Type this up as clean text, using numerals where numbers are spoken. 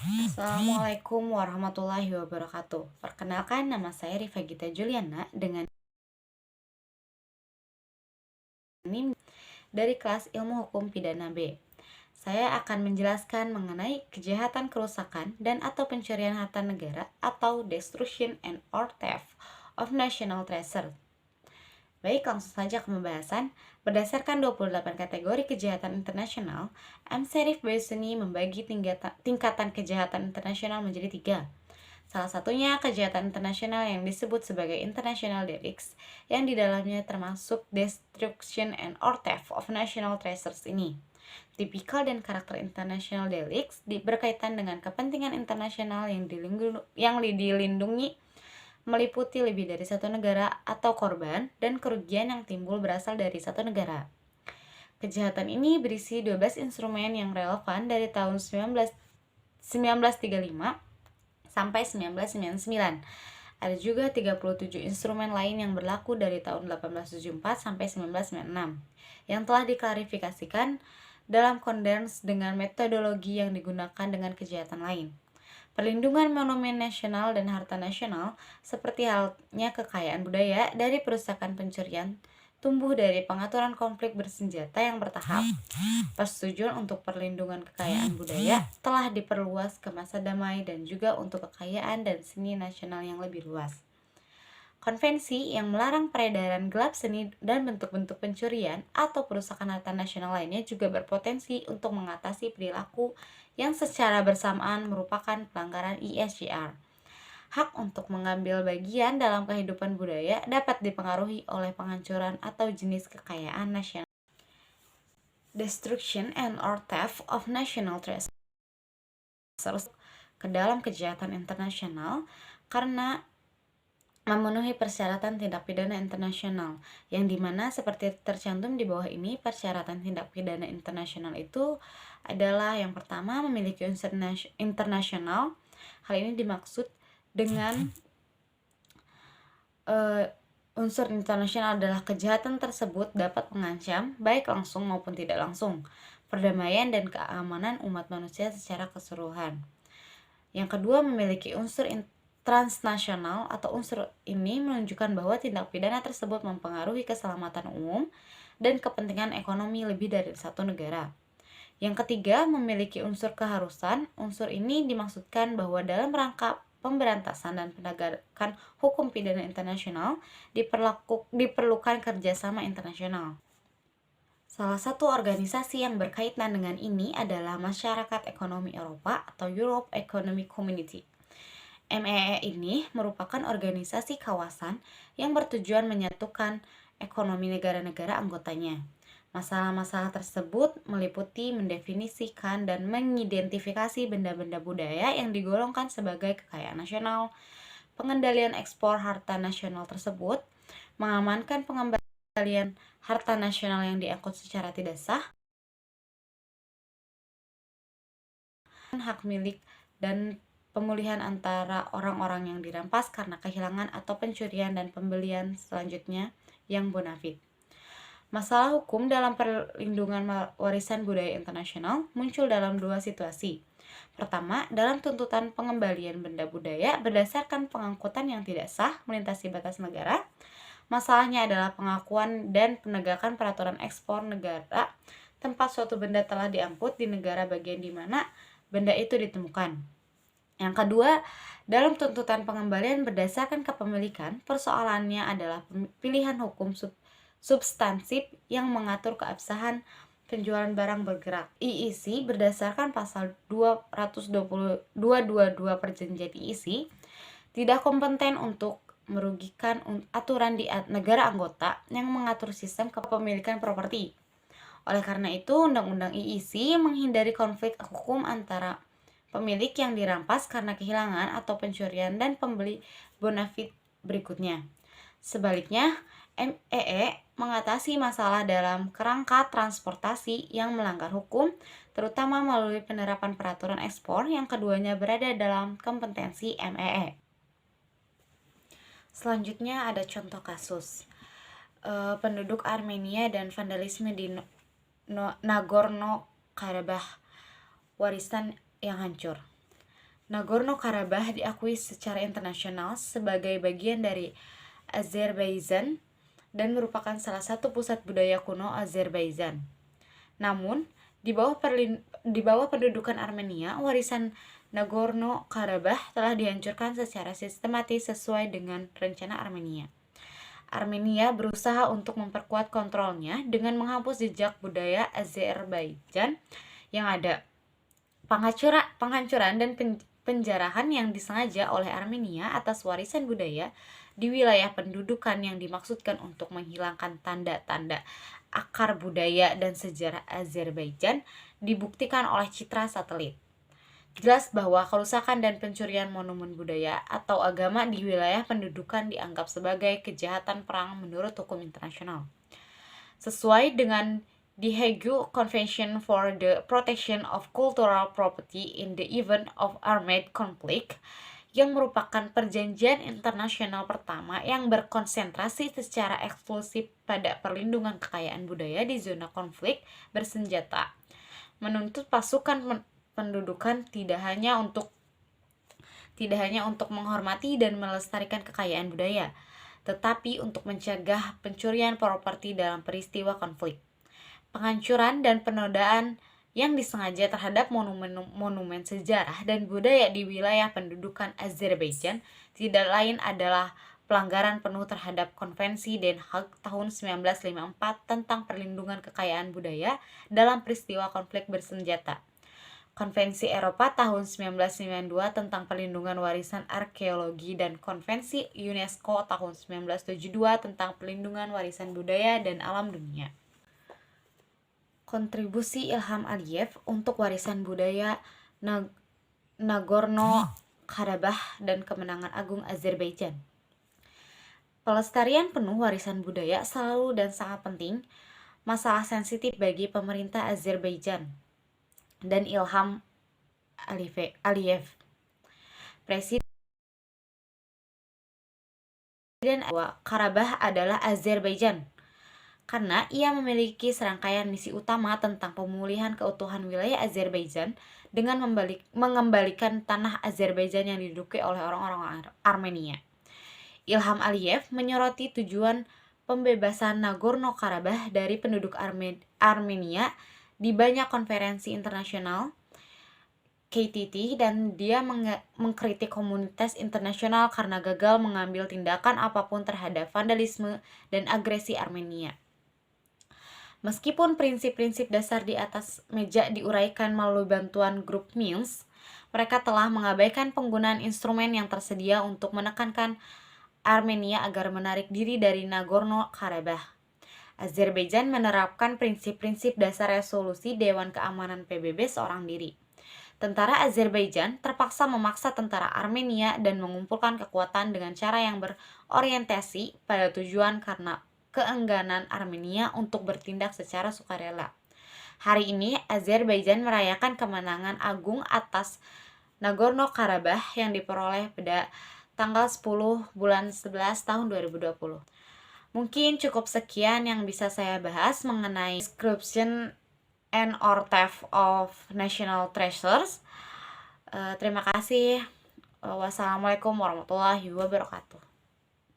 Assalamualaikum warahmatullahi wabarakatuh. Perkenalkan, nama saya Rifa Gita Juliana dengan NIM dari kelas Ilmu Hukum Pidana B. Saya akan menjelaskan mengenai kejahatan kerusakan dan atau pencurian harta negara atau destruction and or theft of national treasure. Baik, langsung saja ke pembahasan. Berdasarkan 28 kategori kejahatan internasional, M. Syarif Baysuni membagi tingkatan kejahatan internasional menjadi 3. Salah satunya kejahatan internasional yang disebut sebagai international delicts, yang di dalamnya termasuk destruction and or theft of national treasures ini. Tipikal dan karakter international delicts berkaitan dengan kepentingan internasional yang dilindungi, meliputi lebih dari satu negara atau korban dan kerugian yang timbul berasal dari satu negara. Kejahatan ini berisi 12 instrumen yang relevan dari tahun 1935 sampai 1999. Ada juga 37 instrumen lain yang berlaku dari tahun 1874 sampai 1996 yang telah diklarifikasikan dalam kondens dengan metodologi yang digunakan dengan kejahatan lain. Perlindungan monumen nasional dan harta nasional, seperti halnya kekayaan budaya dari perusakan pencurian, tumbuh dari pengaturan konflik bersenjata yang bertahap. Persetujuan untuk perlindungan kekayaan budaya telah diperluas ke masa damai dan juga untuk kekayaan dan seni nasional yang lebih luas. Konvensi yang melarang peredaran gelap seni dan bentuk-bentuk pencurian atau perusakan harta nasional lainnya juga berpotensi untuk mengatasi perilaku yang secara bersamaan merupakan pelanggaran ISJR. Hak untuk mengambil bagian dalam kehidupan budaya dapat dipengaruhi oleh penghancuran atau jenis kekayaan nasional. Destruction and or theft of national treasures ke dalam kejahatan internasional karena memenuhi persyaratan tindak pidana internasional, yang dimana seperti tercantum di bawah ini. Persyaratan tindak pidana internasional itu adalah yang pertama, memiliki unsur internasional. Hal ini dimaksud dengan unsur internasional adalah kejahatan tersebut dapat mengancam, baik langsung maupun tidak langsung, perdamaian dan keamanan umat manusia secara keseluruhan. Yang kedua, memiliki unsur transnasional atau unsur ini menunjukkan bahwa tindak pidana tersebut mempengaruhi keselamatan umum dan kepentingan ekonomi lebih dari satu negara. Yang ketiga, memiliki unsur keharusan. Unsur ini dimaksudkan bahwa dalam rangka pemberantasan dan penegakan hukum pidana internasional diperlukan kerjasama internasional. Salah satu organisasi yang berkaitan dengan ini adalah Masyarakat Ekonomi Eropa atau Europe Economic Community. MEE ini merupakan organisasi kawasan yang bertujuan menyatukan ekonomi negara-negara anggotanya. Masalah-masalah tersebut meliputi mendefinisikan dan mengidentifikasi benda-benda budaya yang digolongkan sebagai kekayaan nasional, pengendalian ekspor harta nasional tersebut, mengamankan pengembalian harta nasional yang diangkut secara tidak sah, hak milik dan pemulihan antara orang-orang yang dirampas karena kehilangan atau pencurian dan pembelian selanjutnya yang bonafide. Masalah hukum dalam perlindungan warisan budaya internasional muncul dalam dua situasi. Pertama, dalam tuntutan pengembalian benda budaya berdasarkan pengangkutan yang tidak sah melintasi batas negara. Masalahnya adalah pengakuan dan penegakan peraturan ekspor negara tempat suatu benda telah diangkut di negara bagian di mana benda itu ditemukan. Yang kedua, dalam tuntutan pengembalian berdasarkan kepemilikan, persoalannya adalah pilihan hukum substansif yang mengatur keabsahan penjualan barang bergerak. IEC berdasarkan pasal 222 Perjanjian IEC tidak kompeten untuk merugikan aturan di negara anggota yang mengatur sistem kepemilikan properti. Oleh karena itu, Undang-Undang IEC menghindari konflik hukum antara pemilik yang dirampas karena kehilangan atau pencurian dan pembeli bonafide berikutnya. Sebaliknya, MEE mengatasi masalah dalam kerangka transportasi yang melanggar hukum, terutama melalui penerapan peraturan ekspor yang keduanya berada dalam kompetensi MEE. Selanjutnya ada contoh kasus penduduk Armenia dan vandalisme di Nagorno-Karabakh, warisan yang hancur. Nagorno-Karabakh diakui secara internasional sebagai bagian dari Azerbaijan dan merupakan salah satu pusat budaya kuno Azerbaijan. Namun, di bawah pendudukan Armenia, warisan Nagorno-Karabakh telah dihancurkan secara sistematis sesuai dengan rencana Armenia. Armenia berusaha untuk memperkuat kontrolnya dengan menghapus jejak budaya Azerbaijan yang ada. Penghancuran dan penjarahan yang disengaja oleh Armenia atas warisan budaya di wilayah pendudukan yang dimaksudkan untuk menghilangkan tanda-tanda akar budaya dan sejarah Azerbaijan dibuktikan oleh citra satelit. Jelas bahwa kerusakan dan pencurian monumen budaya atau agama di wilayah pendudukan dianggap sebagai kejahatan perang menurut hukum internasional. Sesuai dengan The Hague Convention for the Protection of Cultural Property in the Event of Armed Conflict, yang merupakan perjanjian internasional pertama yang berkonsentrasi secara eksklusif pada perlindungan kekayaan budaya di zona konflik bersenjata, menuntut pasukan pendudukan tidak hanya untuk menghormati dan melestarikan kekayaan budaya, tetapi untuk mencegah pencurian properti dalam peristiwa konflik. Penghancuran dan penodaan yang disengaja terhadap monumen sejarah dan budaya di wilayah pendudukan Azerbaijan tidak lain adalah pelanggaran penuh terhadap Konvensi Den Haag tahun 1954 tentang perlindungan kekayaan budaya dalam peristiwa konflik bersenjata, Konvensi Eropa tahun 1992 tentang perlindungan warisan arkeologi, dan Konvensi UNESCO tahun 1972 tentang perlindungan warisan budaya dan alam dunia. Kontribusi Ilham Aliyev untuk warisan budaya Nagorno-Karabakh dan kemenangan agung Azerbaijan. Pelestarian penuh warisan budaya selalu dan sangat penting, masalah sensitif bagi pemerintah Azerbaijan dan Ilham Aliyev, Presiden Karabakh adalah Azerbaijan, karena ia memiliki serangkaian misi utama tentang pemulihan keutuhan wilayah Azerbaijan dengan mengembalikan tanah Azerbaijan yang diduduki oleh orang-orang Armenia. Ilham Aliyev menyoroti tujuan pembebasan Nagorno-Karabakh dari penduduk Armenia di banyak konferensi internasional KTT, dan dia mengkritik komunitas internasional karena gagal mengambil tindakan apapun terhadap vandalisme dan agresi Armenia. Meskipun prinsip-prinsip dasar di atas meja diuraikan melalui bantuan grup Minsk, mereka telah mengabaikan penggunaan instrumen yang tersedia untuk menekankan Armenia agar menarik diri dari Nagorno-Karabakh. Azerbaijan menerapkan prinsip-prinsip dasar resolusi Dewan Keamanan PBB seorang diri. Tentara Azerbaijan terpaksa memaksa tentara Armenia dan mengumpulkan kekuatan dengan cara yang berorientasi pada tujuan karena keengganan Armenia untuk bertindak secara sukarela. Hari ini Azerbaijan merayakan kemenangan agung atas Nagorno-Karabakh yang diperoleh pada tanggal 10 bulan 11 tahun 2020. Mungkin cukup sekian yang bisa saya bahas mengenai description and or theft of national treasures. Terima kasih. Wassalamualaikum warahmatullahi wabarakatuh.